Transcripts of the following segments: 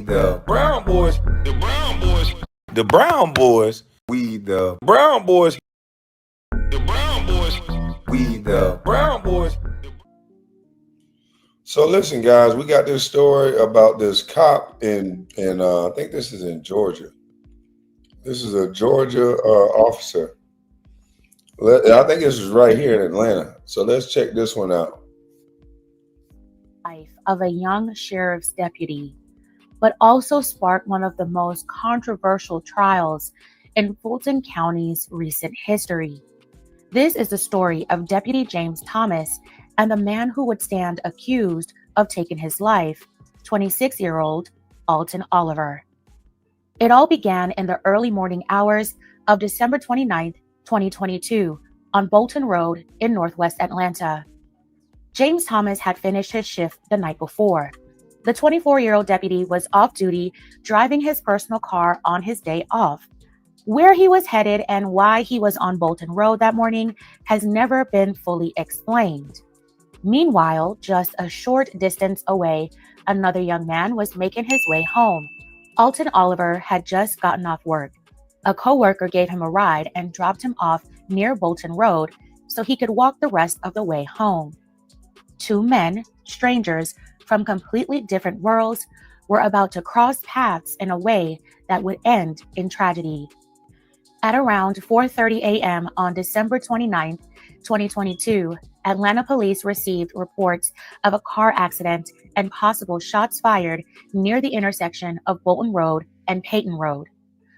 the Brown Boys, the Brown Boys, the Brown Boys, we the Brown Boys, the Brown Boys, we the Brown Boys. So listen, guys, we got this story about this cop in I think this is in Georgia. This is a Georgia officer. I think this is right here in Atlanta. So let's check this one out. Life of a young sheriff's deputy, but also sparked one of the most controversial trials in Fulton County's recent history. This is the story of Deputy James Thomas and the man who would stand accused of taking his life, 26-year-old Alton Oliver. It all began in the early morning hours of December 29th, 2022, on Bolton Road in Northwest Atlanta. James Thomas had finished his shift the night before. The 24-year-old deputy was off duty, driving his personal car on his day off. Where he was headed and why he was on Bolton Road that morning has never been fully explained. Meanwhile, just a short distance away, another young man was making his way home. Alton Oliver had just gotten off work. A coworker gave him a ride and dropped him off near Bolton Road so he could walk the rest of the way home. Two men, strangers from completely different worlds, were about to cross paths in a way that would end in tragedy. At around 4:30 a.m. on December 29, 2022, Atlanta police received reports of a car accident and possible shots fired near the intersection of Bolton Road and Peyton Road.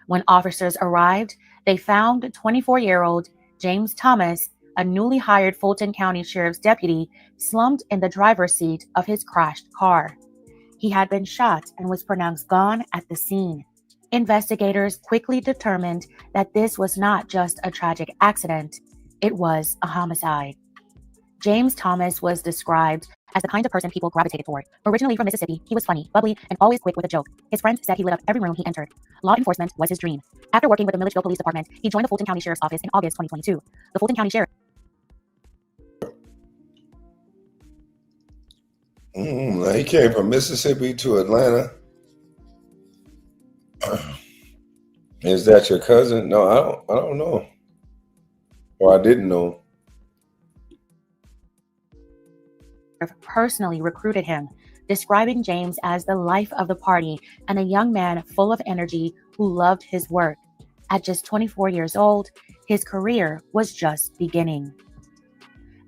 When officers arrived, they found 24-year-old James Thomas, a newly hired Fulton County Sheriff's deputy, slumped in the driver's seat of his crashed car. He had been shot and was pronounced gone at the scene. Investigators quickly determined that this was not just a tragic accident, it was a homicide. James Thomas was described as the kind of person people gravitated toward. Originally from Mississippi, he was funny, bubbly, and always quick with a joke. His friends said he lit up every room he entered. Law enforcement was his dream. After working with the Milledgeville Police Department, he joined the Fulton County Sheriff's Office in August 2022. The Fulton County Sheriff He came from Mississippi to Atlanta. Is that your cousin? No, I don't know. Or I didn't know. personally recruited him, describing James as the life of the party and a young man full of energy who loved his work. At just 24 years old, his career was just beginning.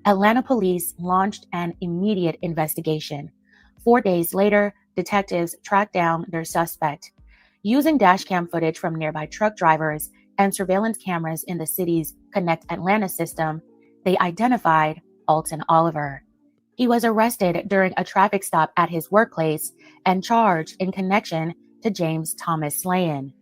Atlanta police launched an immediate investigation. 4 days later, detectives tracked down their suspect. Using dashcam footage from nearby truck drivers and surveillance cameras in the city's Connect Atlanta system, they identified Alton Oliver. He was arrested during a traffic stop at his workplace and charged in connection to James Thomas' slaying.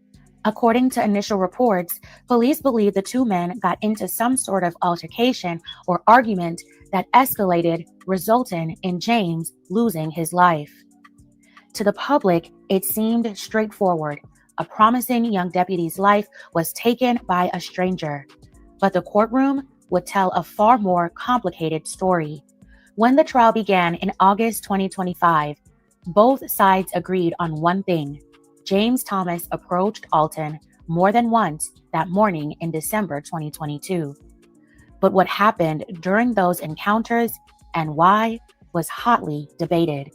According to initial reports, police believe the two men got into some sort of altercation or argument that escalated, resulting in James losing his life. To the public, it seemed straightforward. A promising young deputy's life was taken by a stranger. But the courtroom would tell a far more complicated story. When the trial began in August 2025, both sides agreed on one thing. James Thomas approached Alton more than once that morning in December 2022. But what happened during those encounters and why was hotly debated.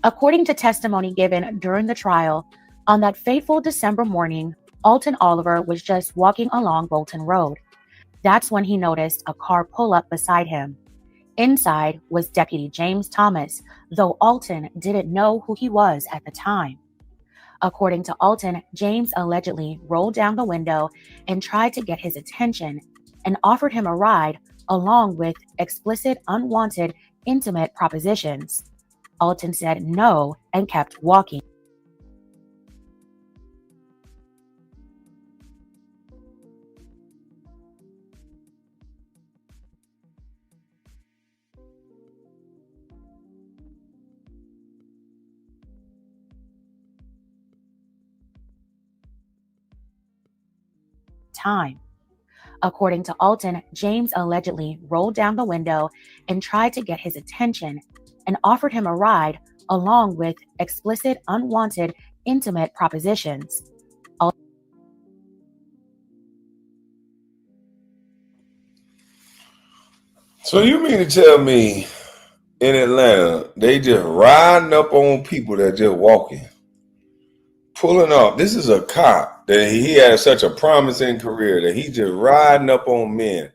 According to testimony given during the trial, on that fateful December morning, Alton Oliver was just walking along Bolton Road. That's when he noticed a car pull up beside him. Inside was Deputy James Thomas, though Alton didn't know who he was at the time. According to Alton, James allegedly rolled down the window and tried to get his attention and offered him a ride along with explicit, unwanted, intimate propositions. Alton said no and kept walking. Time. According to Alton, James allegedly rolled down the window and tried to get his attention and offered him a ride along with explicit, unwanted, intimate propositions. So you mean to tell me in Atlanta, they just riding up on people that just walking, pulling up. This is a cop that he had such a promising career that he just riding up on men,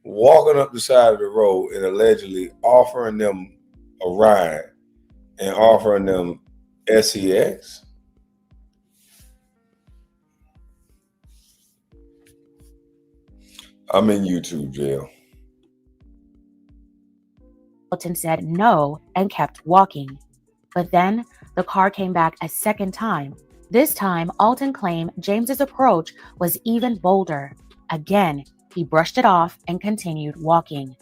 walking up the side of the road and allegedly offering them a ride and offering them sex. I'm in YouTube jail. Alton said no and kept walking. But then the car came back a second time. This time, Alton claimed James's approach was even bolder. Again, he brushed it off and continued walking.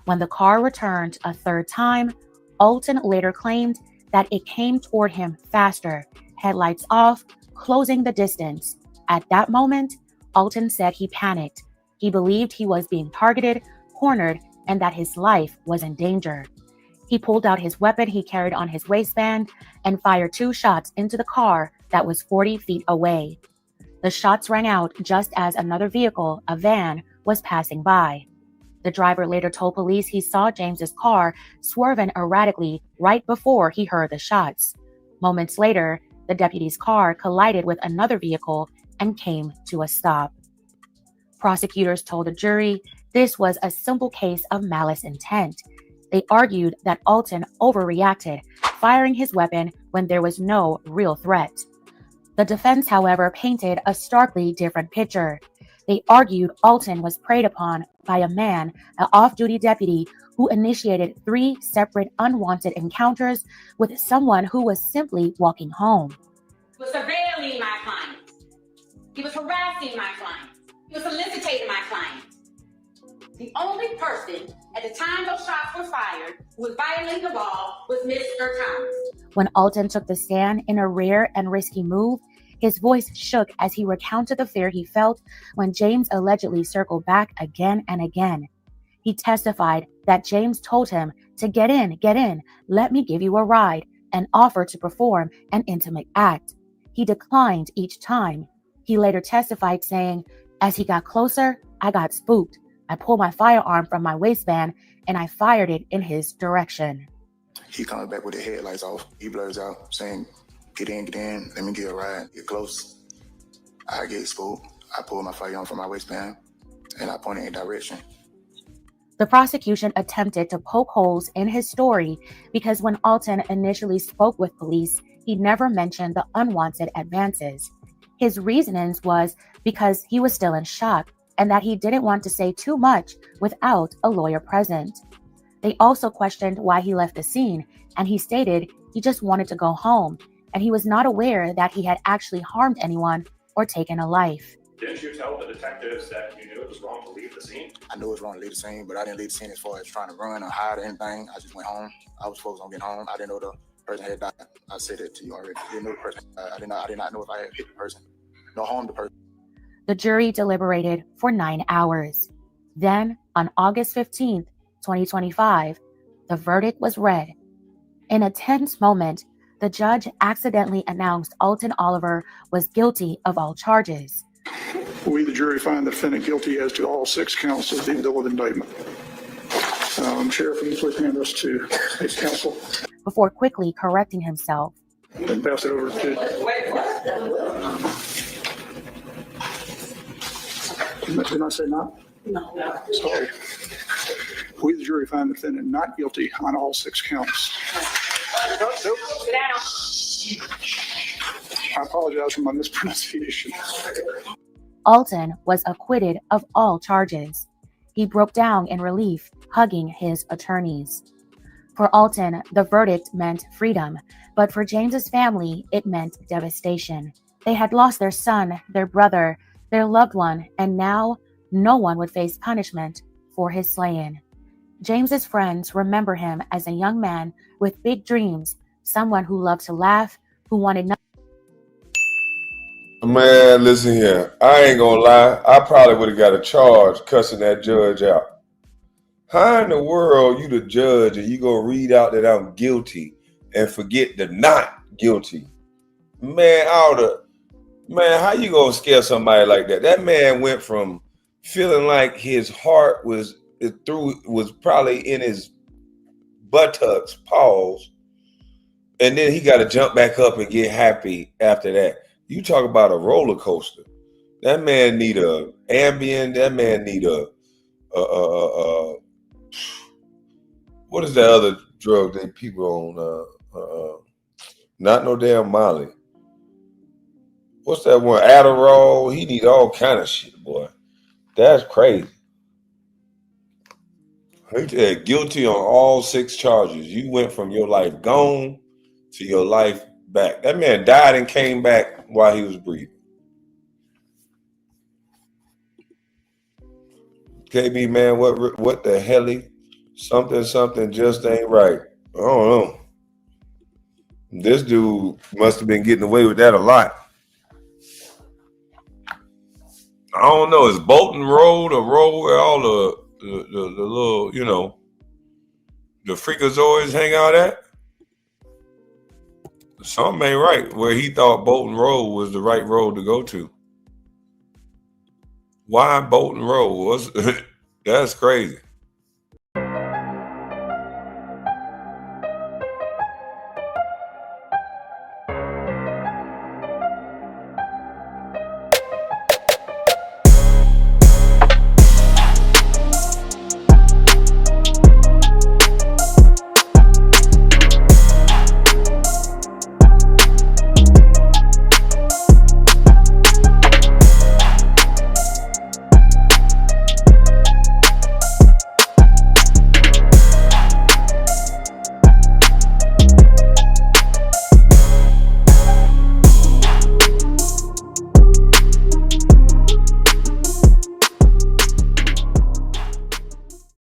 When the car returned a third time, Alton later claimed that it came toward him faster, headlights off, closing the distance. At that moment, Alton said he panicked. He believed he was being targeted, cornered, and that his life was in danger. He pulled out his weapon he carried on his waistband and fired 2 shots into the car that was 40 feet away. The shots rang out just as another vehicle, a van, was passing by. The driver later told police he saw James's car swerving erratically right before he heard the shots. Moments later, the deputy's car collided with another vehicle and came to a stop. Prosecutors told the jury this was a simple case of malice intent. They argued that Alton overreacted, firing his weapon when there was no real threat. The defense, however, painted a starkly different picture. They argued Alton was preyed upon by a man, an off-duty deputy, who initiated 3 separate unwanted encounters with someone who was simply walking home. He was surveilling my client. He was harassing my client. He was soliciting my client. The only person at the time those shots were fired who was violating the law was Mr. Thomas. When Alton took the stand in a rare and risky move, his voice shook as he recounted the fear he felt when James allegedly circled back again and again. He testified that James told him to get in, let me give you a ride, and offered to perform an intimate act. He declined each time. He later testified saying, as he got closer, I got spooked. I pulled my firearm from my waistband and I fired it in his direction. He comes back with the headlights off. He blurs out saying, get in, let me get a ride, get close. I get spooked. I pull my firearm from my waistband and I point it in direction. The prosecution attempted to poke holes in his story because when Alton initially spoke with police, he never mentioned the unwanted advances. His reasonings was because he was still in shock and that he didn't want to say too much without a lawyer present. They also questioned why he left the scene, and he stated he just wanted to go home, and he was not aware that he had actually harmed anyone or taken a life. Didn't you tell the detectives that you knew it was wrong to leave the scene? I knew it was wrong to leave the scene, but I didn't leave the scene as far as trying to run or hide or anything. I just went home. I was focused on getting home. I didn't know the person had died. I said it to you already. I didn't know the person. I did not know if I had hit the person. No harm the person. The jury deliberated for 9 hours. Then, on August 15th, 2025, the verdict was read. In a tense moment, the judge accidentally announced Alton Oliver was guilty of all charges. We, the jury, find the defendant guilty as to all 6 counts of the bill of indictment. Sheriff, will you please hand this to his counsel? Before quickly correcting himself. And pass it over to... Did I say not? No. Sorry. We, the jury, find the defendant not guilty on all 6 counts. Sit down. I apologize for my mispronunciation. Alton was acquitted of all charges. He broke down in relief, hugging his attorneys. For Alton, the verdict meant freedom, but for James's family, it meant devastation. They had lost their son, their brother, their loved one, and now no one would face punishment for his slaying. James's friends remember him as a young man with big dreams, someone who loved to laugh, who wanted nothing. Man, listen here. I ain't gonna lie. I probably would have got a charge cussing that judge out. How in the world you the judge and you gonna read out that I'm guilty and forget the not guilty. Man, how you gonna scare somebody like that? That man went from feeling like his heart was probably in his buttocks, pause, and then he got to jump back up and get happy after that. You talk about a roller coaster. That man need a Ambien. That man need a what is that other drug that people on? Not no damn Molly. What's that one? Adderall. He need all kind of shit, boy. That's crazy. He said guilty on all 6 charges. You went from your life gone to your life back. That man died and came back while he was breathing. KB, man, what the hell? Something just ain't right. I don't know. This dude must have been getting away with that a lot. I don't know. Is Bolton Road a road where all the little, the freakazoids hang out at? Something ain't right where he thought Bolton Road was the right road to go to. Why Bolton Road? That's crazy.